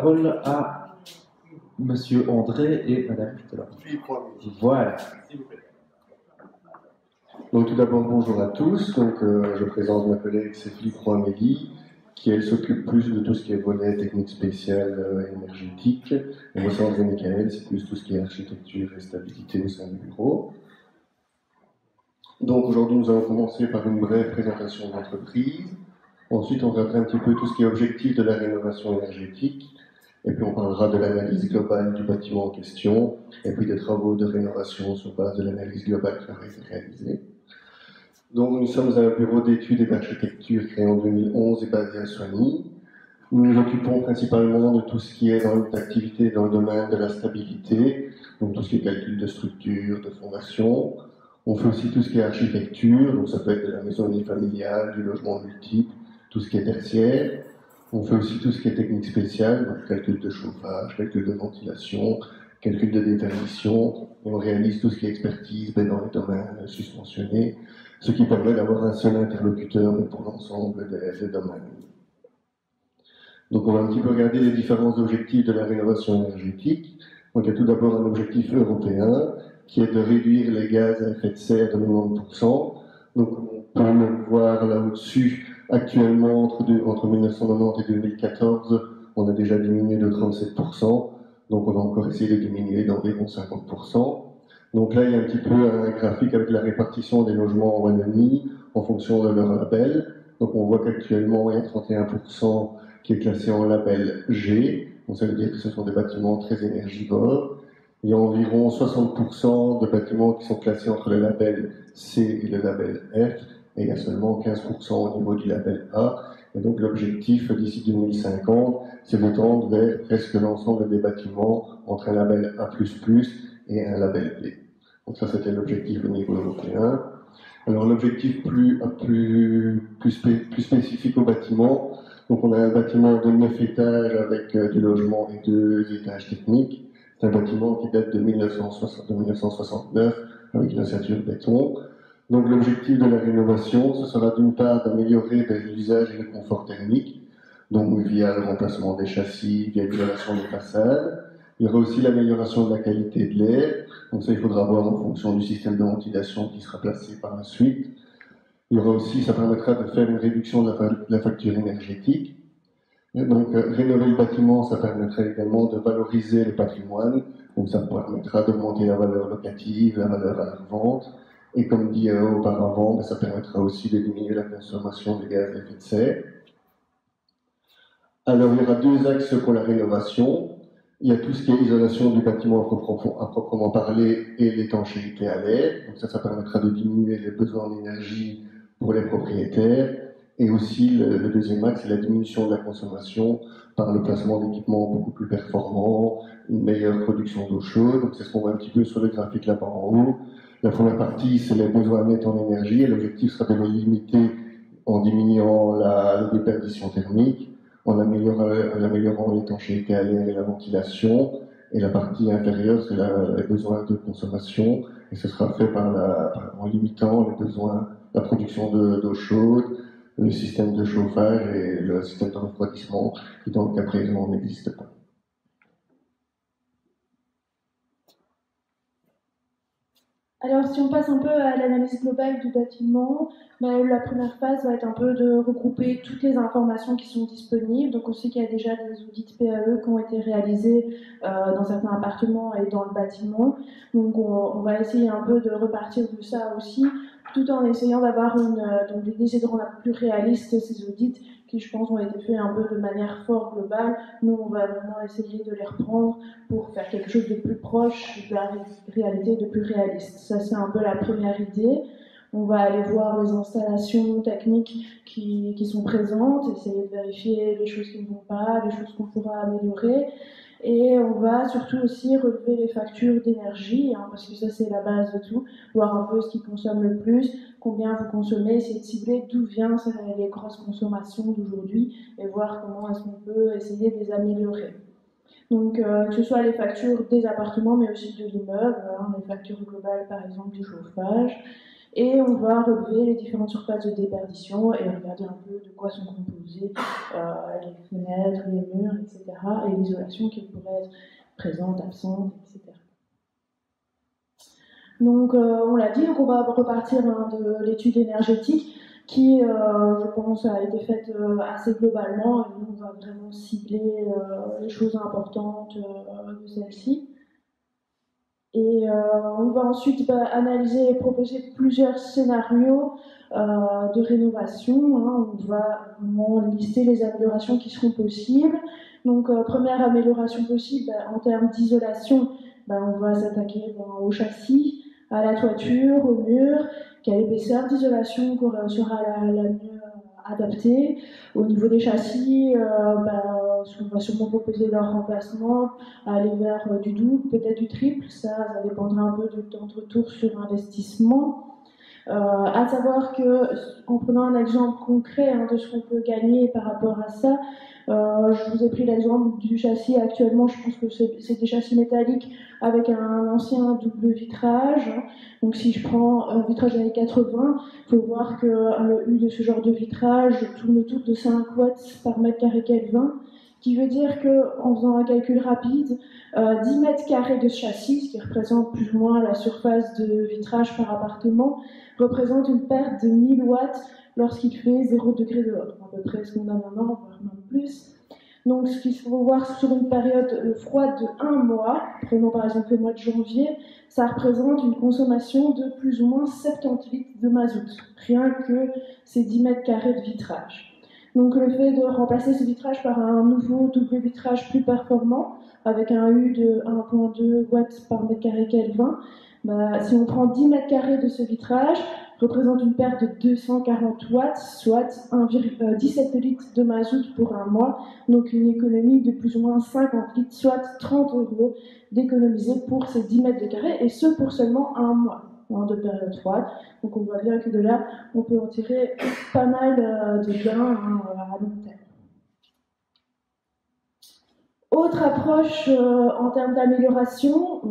parole à Monsieur André et Madame Pitela. Voilà. Donc tout d'abord, bonjour à tous. Donc, je présente ma collègue Cécile Croix-Amélie, qui elle s'occupe plus de tout ce qui est volet technique spéciale énergétique. Et moi, c'est André Michael, c'est plus tout ce qui est architecture et stabilité au sein du bureau. Donc aujourd'hui, nous allons commencer par une brève présentation de l'entreprise. Ensuite, on regardera un petit peu tout ce qui est objectif de la rénovation énergétique. Et puis, on parlera de l'analyse globale du bâtiment en question. Et puis, des travaux de rénovation sur base de l'analyse globale qui aura été réalisée. Donc, nous sommes un bureau d'études et d'architecture créé en 2011 et basé à Soigny. Nous nous occupons principalement de tout ce qui est dans l'activité dans le domaine de la stabilité, donc tout ce qui est calcul de structure, de fondation. On fait aussi tout ce qui est architecture, donc ça peut être de la maison unifamiliale, du logement multiple, tout ce qui est tertiaire. On fait aussi tout ce qui est technique spéciale, donc calcul de chauffage, calcul de ventilation, calcul de déperdition. Et on réalise tout ce qui est expertise dans les domaines susmentionnés, ce qui permet d'avoir un seul interlocuteur pour l'ensemble des domaines. Donc on va un petit peu regarder les différents objectifs de la rénovation énergétique. Donc il y a tout d'abord un objectif européen qui est de réduire les gaz à effet de serre de 90%. Donc on peut le voir là au-dessus, actuellement entre 1990 et 2014, on a déjà diminué de 37%. Donc on va encore essayer de diminuer d'environ 50%. Donc là il y a un petit peu un graphique avec la répartition des logements en Wallonie en fonction de leur label. Donc on voit qu'actuellement il y a 31% qui est classé en label G, donc ça veut dire que ce sont des bâtiments très énergivores. Il y a environ 60% de bâtiments qui sont classés entre le label C et le label F, et il y a seulement 15% au niveau du label A. Et donc l'objectif d'ici 2050, c'est de tendre vers presque l'ensemble des bâtiments entre un label A++ et un label B. Donc ça, c'était l'objectif au niveau européen. Alors l'objectif plus spécifique au bâtiment, donc on a un bâtiment de 9 étages avec du logement et 2 étages techniques. C'est un bâtiment qui date de 1969 avec une ossature béton. Donc l'objectif de la rénovation, ce sera d'une part d'améliorer l'usage et le confort thermique, donc via le remplacement des châssis, via l'isolation des façades. Il y aura aussi l'amélioration de la qualité de l'air. Donc ça, il faudra voir en fonction du système de ventilation qui sera placé par la suite. Il y aura aussi, ça permettra de faire une réduction de la facture énergétique. Et donc, rénover le bâtiment, ça permettrait également de valoriser le patrimoine. Donc, ça permettra d'augmenter la valeur locative, la valeur à la revente. Et comme dit auparavant, ça permettra aussi de diminuer la consommation de gaz à effet de serre. Alors, il y aura deux axes pour la rénovation. Il y a tout ce qui est isolation du bâtiment à proprement parler et l'étanchéité à l'air. Donc ça permettra de diminuer les besoins d'énergie pour les propriétaires. Et aussi, le deuxième axe, c'est la diminution de la consommation par le placement d'équipements beaucoup plus performants, une meilleure production d'eau chaude. Donc c'est ce qu'on voit un petit peu sur le graphique là-bas en haut. La première partie, c'est les besoins nets en énergie. Et l'objectif sera de les limiter en diminuant la déperdition thermique, en améliorant l'étanchéité à l'air et la ventilation. Et la partie inférieure, c'est les besoins de consommation. Et ce sera fait en limitant les besoins, la production d'eau chaude, le système de chauffage et le système de refroidissement, qui dans le cas présent n'existe pas. Alors, si on passe un peu à l'analyse globale du bâtiment, la première phase va être un peu de regrouper toutes les informations qui sont disponibles. Donc, on sait qu'il y a déjà des audits PAE qui ont été réalisés dans certains appartements et dans le bâtiment. Donc, on va essayer un peu de repartir de ça aussi, tout en essayant d'avoir donc l'idée, c'est de rendre plus réaliste ces audits qui, je pense, ont été faits un peu de manière fort globale. Nous, on va vraiment essayer de les reprendre pour faire quelque chose de plus proche de la réalité, de plus réaliste. Ça, c'est un peu la première idée. On va aller voir les installations techniques qui sont présentes, essayer de vérifier les choses qui ne vont pas, les choses qu'on pourra améliorer. Et on va surtout aussi relever les factures d'énergie, parce que ça, c'est la base de tout. Voir un peu ce qui consomme le plus, combien vous consommez, essayer de cibler d'où viennent les grosses consommations d'aujourd'hui et voir comment est-ce qu'on peut essayer de les améliorer. Donc, que ce soit les factures des appartements, mais aussi de l'immeuble, les factures globales, par exemple, du chauffage. Et on va relever les différentes surfaces de déperdition et regarder un peu de quoi sont composées les fenêtres, les murs, etc. et l'isolation qui pourrait être présente, absente, etc. Donc on l'a dit, donc on va repartir de l'étude énergétique qui, je pense, a été faite assez globalement et nous, on va vraiment cibler les choses importantes de celle-ci. Et on va ensuite analyser et proposer plusieurs scénarios de rénovation. Hein. On va vraiment lister les améliorations qui seront possibles. Donc, première amélioration possible, en termes d'isolation, on va s'attaquer au châssis, à la toiture, au mur, quelle épaisseur d'isolation sera la mieux adaptée. Au niveau des châssis, on va sûrement proposer leur remplacement, aller vers du double, peut-être du triple, ça dépendra un peu du temps de retour sur investissement. À savoir que, en prenant un exemple concret de ce qu'on peut gagner par rapport à ça, je vous ai pris l'exemple du châssis actuellement, je pense que c'est des châssis métalliques avec un ancien double vitrage. Donc si je prends un vitrage années 80, il faut voir que le U de ce genre de vitrage tourne autour de 5 watts par mètre carré Kelvin, qui veut dire qu'en faisant un calcul rapide, 10 mètres carrés de châssis, ce qui représente plus ou moins la surface de vitrage par appartement, représente une perte de 1000 watts lorsqu'il fait 0 degré dehors, à peu près ce qu'on a maintenant, voire même plus. Donc ce qu'il faut voir sur une période froide de 1 mois, prenons par exemple le mois de janvier, ça représente une consommation de plus ou moins 70 litres de mazout, rien que ces 10 mètres carrés de vitrage. Donc le fait de remplacer ce vitrage par un nouveau double vitrage plus performant, avec un U de 1,2 watts par mètre carré Kelvin, si on prend 10 mètres carrés de ce vitrage, représente une perte de 240 watts, soit 17 litres de mazout pour 1 mois, donc une économie de plus ou moins 50 litres, soit 30 € d'économiser pour ces 10 mètres de carré, et ce pour seulement 1 mois de période froide. Donc on voit bien que de là, on peut en tirer pas mal de gains à long terme. Autre approche en termes d'amélioration,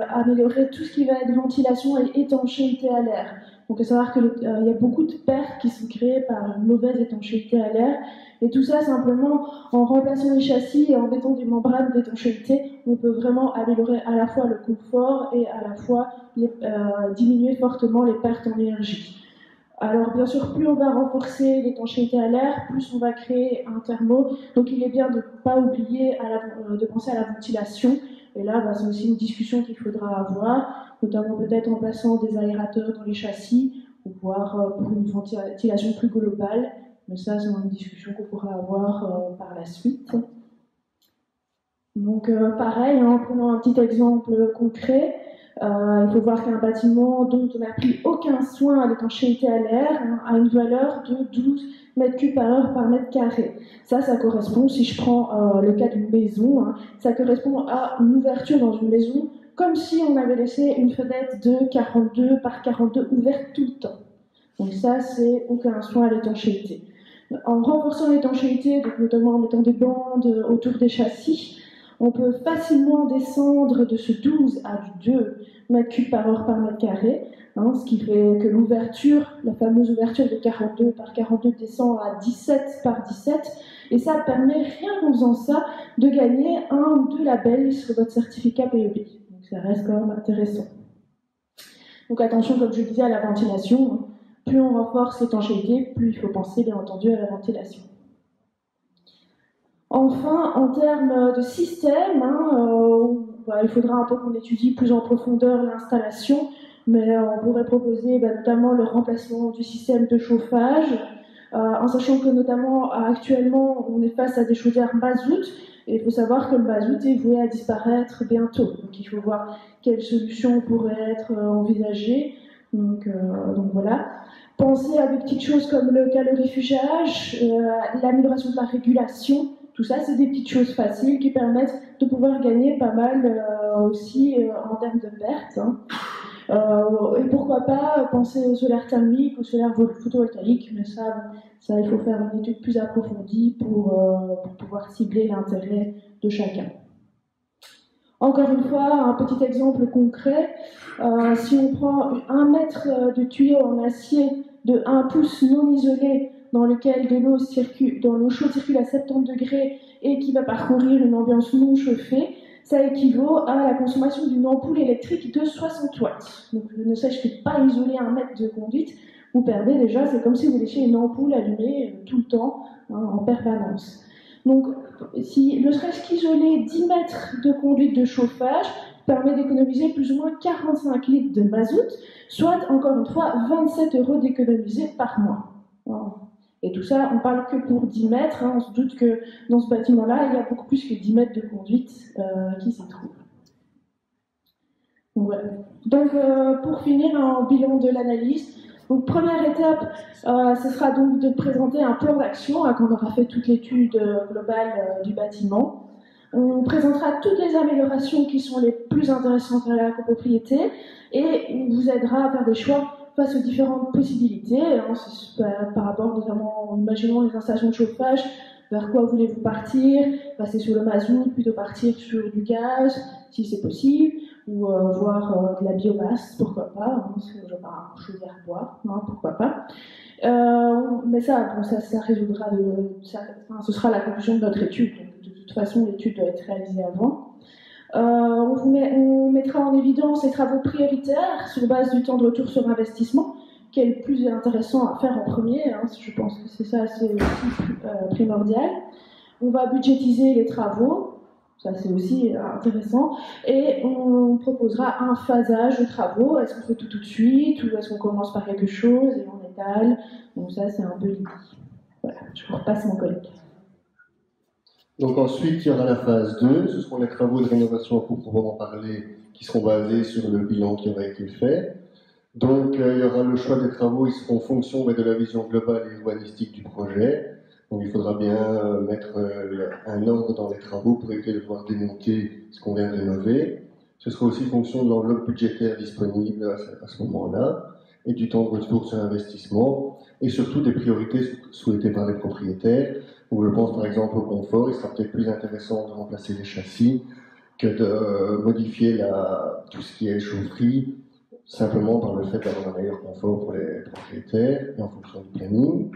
améliorer tout ce qui va être ventilation et étanchéité à l'air. Donc, il faut savoir qu'il y a beaucoup de pertes qui sont créées par une mauvaise étanchéité à l'air. Et tout ça, simplement, en remplaçant les châssis et en mettant des membranes d'étanchéité, on peut vraiment améliorer à la fois le confort et à la fois diminuer fortement les pertes en énergie. Alors, bien sûr, plus on va renforcer l'étanchéité à l'air, plus on va créer un thermo. Donc, il est bien de ne pas oublier de penser à la ventilation. Et là, c'est aussi une discussion qu'il faudra avoir, notamment peut-être en plaçant des aérateurs dans les châssis, ou voire pour une ventilation plus globale. Mais ça, c'est une discussion qu'on pourra avoir par la suite. Donc, pareil, en prenant un petit exemple concret, il faut voir qu'un bâtiment dont on n'a pris aucun soin à l'étanchéité à l'air a une valeur de 12 mètres cubes par heure par mètre carré. Ça correspond, si je prends le cas d'une maison, ça correspond à une ouverture dans une maison comme si on avait laissé une fenêtre de 42 par 42 ouverte tout le temps. Donc ça, c'est aucun soin à l'étanchéité. En renforçant l'étanchéité, donc notamment en mettant des bandes autour des châssis, on peut facilement descendre de ce 12 à du 2 mètres cubes par heure par mètre carré, ce qui fait que l'ouverture, la fameuse ouverture de 42 par 42 descend à 17 par 17, et ça permet, rien qu'en faisant ça, de gagner 1 ou 2 labels sur votre certificat PEB. Donc ça reste quand même intéressant. Donc attention, comme je disais, à la ventilation. Plus on renforce l'étanchéité, plus il faut penser, bien entendu, à la ventilation. Enfin, en termes de système, il faudra un peu qu'on étudie plus en profondeur l'installation, mais on pourrait proposer notamment le remplacement du système de chauffage, en sachant que notamment actuellement on est face à des chaudières mazout, et il faut savoir que le mazout est voué à disparaître bientôt. Donc il faut voir quelles solutions pourraient être envisagées. Donc voilà. Penser à des petites choses comme le calorifugage, l'amélioration de la régulation. Tout ça, c'est des petites choses faciles qui permettent de pouvoir gagner pas mal aussi en termes de pertes. Et pourquoi pas penser au solaire thermique, au solaire photovoltaïque, mais ça, il faut faire une étude plus approfondie pour pouvoir cibler l'intérêt de chacun. Encore une fois, un petit exemple concret, si on prend 1 mètre de tuyau en acier de 1 pouce non isolé dans lequel de l'eau chaude circule à 70 degrés et qui va parcourir une ambiance non chauffée, ça équivaut à la consommation d'une ampoule électrique de 60 watts. Donc ne sais-je que pas isoler 1 mètre de conduite, vous perdez déjà, c'est comme si vous laissiez une ampoule allumée tout le temps, en permanence. Donc, ne serait-ce qu'isoler 10 mètres de conduite de chauffage permet d'économiser plus ou moins 45 litres de mazout, soit, encore une fois, 27 € d'économiser par mois. Voilà. Et tout ça, on parle que pour 10 mètres. On se doute que dans ce bâtiment-là, il y a beaucoup plus que 10 mètres de conduite qui s'y trouvent. Donc, voilà. Donc, pour finir, un bilan de l'analyse. Donc, première étape, ce sera donc de présenter un plan d'action quand on aura fait toute l'étude globale du bâtiment. On présentera toutes les améliorations qui sont les plus intéressantes à la copropriété et on vous aidera à faire des choix face aux différentes possibilités, par rapport notamment, imaginons les installations de chauffage, vers quoi voulez-vous partir, passer sur le mazout, plutôt partir sur du gaz, si c'est possible, ou voir de la biomasse, pourquoi pas, un chaudière bois, pourquoi pas. Mais ça résoudra ce sera la conclusion de notre étude. Donc, de toute façon, l'étude doit être réalisée avant. On mettra en évidence les travaux prioritaires sur base du temps de retour sur investissement, qui est le plus intéressant à faire en premier. Je pense que c'est ça, c'est aussi primordial. On va budgétiser les travaux. Ça, c'est aussi intéressant. Et on proposera un phasage de travaux. Est-ce qu'on fait tout de suite ou est-ce qu'on commence par quelque chose et on étale? Donc ça, c'est un peu l'idée. Voilà, je vous repasse mon collègue. Donc ensuite, il y aura la phase 2. Ce seront les travaux de rénovation à proprement parler qui seront basés sur le bilan qui aura été fait. Donc il y aura le choix des travaux, ils seront en fonction de la vision globale et urbanistique du projet. Donc il faudra bien mettre un ordre dans les travaux pour éviter de devoir démonter ce qu'on vient de rénover. Ce sera aussi fonction de l'enveloppe budgétaire disponible à ce moment-là et du temps de retour sur investissement et surtout des priorités souhaitées par les propriétaires. Donc je pense par exemple au confort, il sera peut-être plus intéressant de remplacer les châssis que de modifier tout ce qui est chaufferie simplement par le fait d'avoir un meilleur confort pour les propriétaires et en fonction du planning.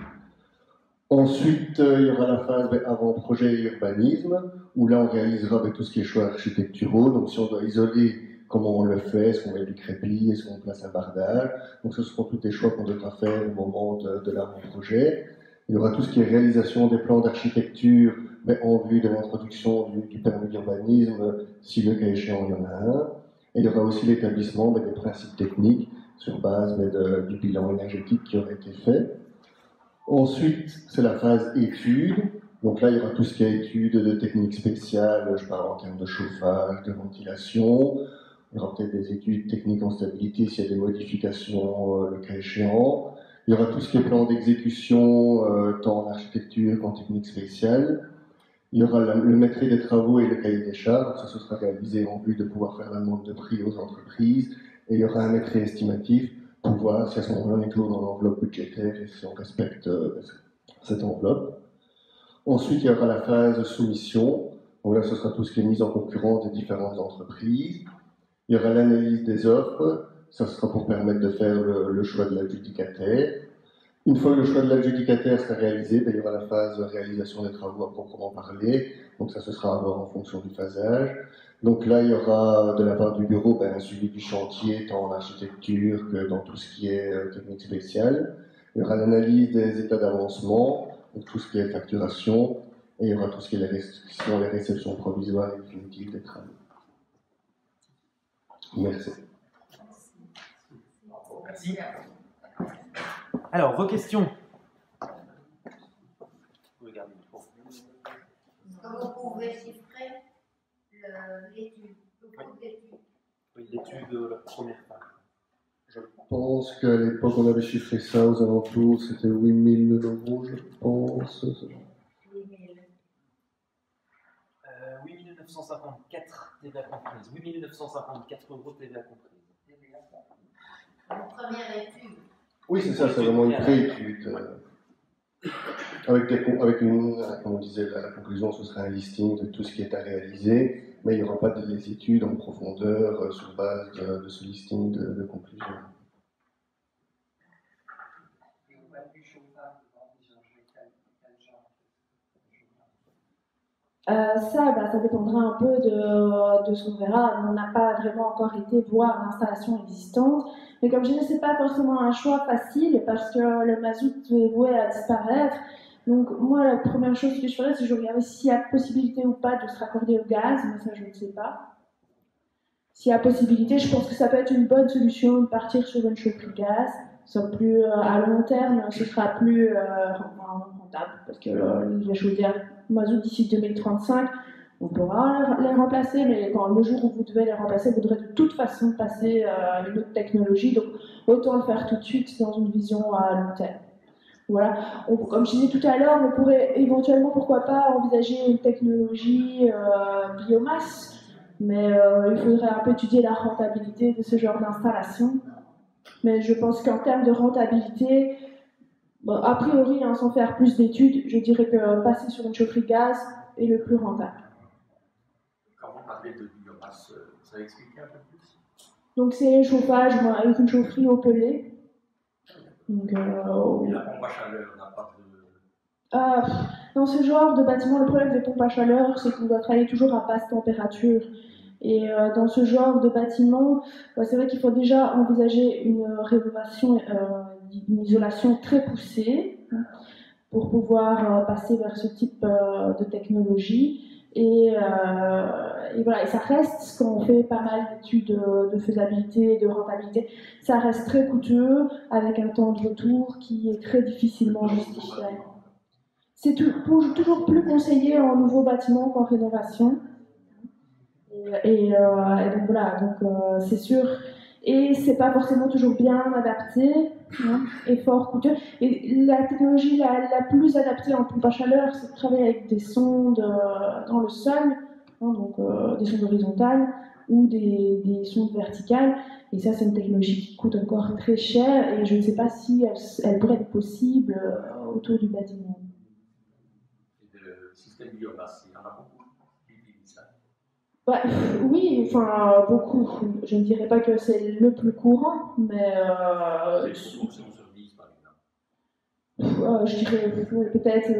Ensuite, il y aura la phase avant-projet et urbanisme, où là on réalisera avec tout ce qui est choix architecturaux. Donc si on doit isoler, comment on le fait, est-ce qu'on met du crépi, est-ce qu'on place un bardage. Donc ce seront tous les choix qu'on devra faire au moment de l'avant-projet. Il y aura tout ce qui est réalisation des plans d'architecture, mais en vue de l'introduction du permis d'urbanisme, si le cas échéant il y en a un. Et il y aura aussi l'établissement des principes techniques sur base du bilan énergétique qui aurait été fait. Ensuite, c'est la phase études. Donc là, il y aura tout ce qui est études de techniques spéciales, je parle en termes de chauffage, de ventilation. Il y aura peut-être des études techniques en stabilité s'il y a des modifications, le cas échéant. Il y aura tout ce qui est plan d'exécution, tant en architecture qu'en technique spéciale. Il y aura le maîtrise des travaux et le cahier des charges. Ça, ce sera réalisé en vue de pouvoir faire la demande de prix aux entreprises. Et il y aura un maîtrise estimatif pour voir si à ce moment-là on est toujours dans l'enveloppe budgétaire et si on respecte cette enveloppe. Ensuite, il y aura la phase soumission. Donc là, ce sera tout ce qui est mise en concurrence des différentes entreprises. Il y aura l'analyse des offres. Ça sera pour permettre de faire le choix de l'adjudicataire. Une fois que le choix de l'adjudicataire sera réalisé, il y aura la phase de réalisation des travaux à proprement parler. Donc ça, ce sera à voir en fonction du phasage. Donc là, il y aura de la part du bureau un suivi du chantier, tant en architecture que dans tout ce qui est technique spéciale. Il y aura l'analyse des états d'avancement, donc tout ce qui est facturation, et il y aura tout ce qui est les restrictions, les réceptions provisoires et définitives des travaux. Merci. Merci. Alors, vos questions. Comment vous pouvez chiffrer l'étude, le coût d'étude? Oui, l'étude de la première phase. Je pense qu'à l'époque, on avait chiffré ça aux alentours, c'était 8 000 €, je pense. 8 000. 8 954 TVA comprise. 8 954 € TVA comprise. Une première étude. Oui, c'est ça, c'est vraiment une pré-étude. Comme on disait, la conclusion, ce sera un listing de tout ce qui est à réaliser, mais il n'y aura pas des études en profondeur sur base de ce listing de conclusions. Ça dépendra un peu de ce qu'on verra. On n'a pas vraiment encore été voir l'installation existante. Mais comme je disais, c'est pas forcément un choix facile parce que le mazout est voué à disparaître. Donc moi, la première chose que je ferais, c'est que je regardais s'il y a possibilité ou pas de se raccorder au gaz, mais ça, je ne sais pas. S'il y a possibilité, je pense que ça peut être une bonne solution de partir sur une chaufferie gaz. Ça plus à long terme, ce sera plus rentable parce que les chaudières mazout d'ici 2035, on pourra les remplacer, mais le jour où vous devez les remplacer, vous devrez de toute façon passer à une autre technologie. Donc autant le faire tout de suite dans une vision à long terme. Voilà. Comme je disais tout à l'heure, on pourrait éventuellement, pourquoi pas, envisager une technologie biomasse, mais il faudrait un peu étudier la rentabilité de ce genre d'installation. Mais je pense qu'en termes de rentabilité, bon, a priori, sans faire plus d'études, je dirais que passer sur une chaufferie gaz est le plus rentable. Quand vous parlez de biomasse, vous savez expliquer un peu plus? Donc c'est chauffage avec une chaufferie au pellet. Donc, Et la pompe à chaleur n'a pas de... Dans ce genre de bâtiment, le problème des pompes à chaleur, c'est qu'on doit travailler toujours à basse température. Et dans ce genre de bâtiment, c'est vrai qu'il faut déjà envisager une rénovation, une isolation très poussée pour pouvoir passer vers ce type de technologie. Et voilà, et ça reste, quand on fait pas mal d'études de faisabilité et de rentabilité, ça reste très coûteux avec un temps de retour qui est très difficilement justifiable. C'est toujours plus conseillé en nouveau bâtiment qu'en rénovation. Et donc voilà, c'est sûr. Et c'est pas forcément toujours bien adapté, et fort coûteux. Et la technologie la plus adaptée en pompe à chaleur, c'est de travailler avec des sondes dans le sol, donc des sondes horizontales ou des sondes verticales. Et ça, c'est une technologie qui coûte encore très cher et je ne sais pas si elle pourrait être possible autour du bâtiment. Et le système biomasse, il y en a beaucoup. Oui, enfin beaucoup. Je ne dirais pas que c'est le plus courant, mais je dirais peut-être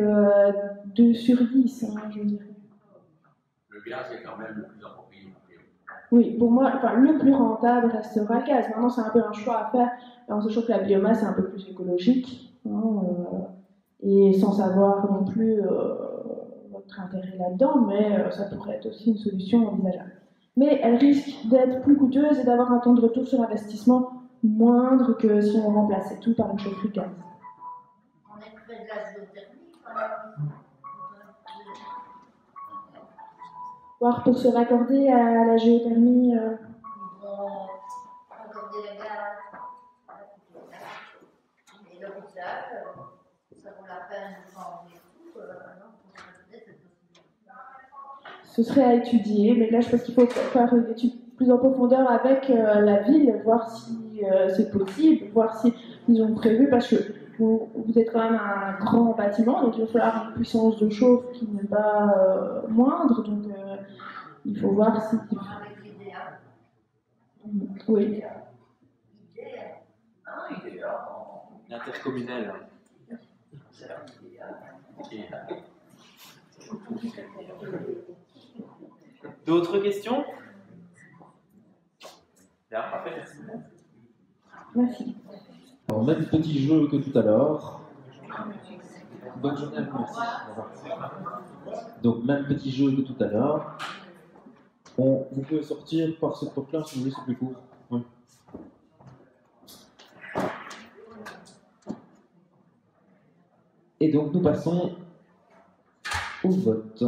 2 sur 10, je dirais. Le gaz est quand même le plus approprié. Oui, pour moi, le plus rentable restera le gaz. Maintenant, c'est un peu un choix à faire, en sachant que la biomasse est un peu plus écologique, et sans savoir non plus votre intérêt là-dedans, mais ça pourrait être aussi une solution envisageable. Mais elle risque d'être plus coûteuse et d'avoir un temps de retour sur investissement moindre que si on remplaçait tout par une chaufferie gaz. On est près de la géothermie quand même. Voire pour se raccorder à la géothermie. Ils vont raccorder le gaz. Et l'hôpital, ça vaut la peine de changer tout. Ce serait à étudier, mais là je pense qu'il faut faire une étude plus en profondeur avec la ville, voir si c'est possible, voir si ils ont prévu, parce que vous êtes quand même un grand bâtiment, donc il va falloir une puissance de chauffe qui n'est pas moindre, donc il faut voir si... Oui. L'intercommunal. D'autres questions? Bien, parfait, merci. Merci. Alors, même petit jeu que tout à l'heure. Bonne journée à vous, merci. Donc, même petit jeu que tout à l'heure. Vous pouvez sortir par cette porte-là si vous voulez, c'est plus court. Oui. Et donc, nous passons au vote.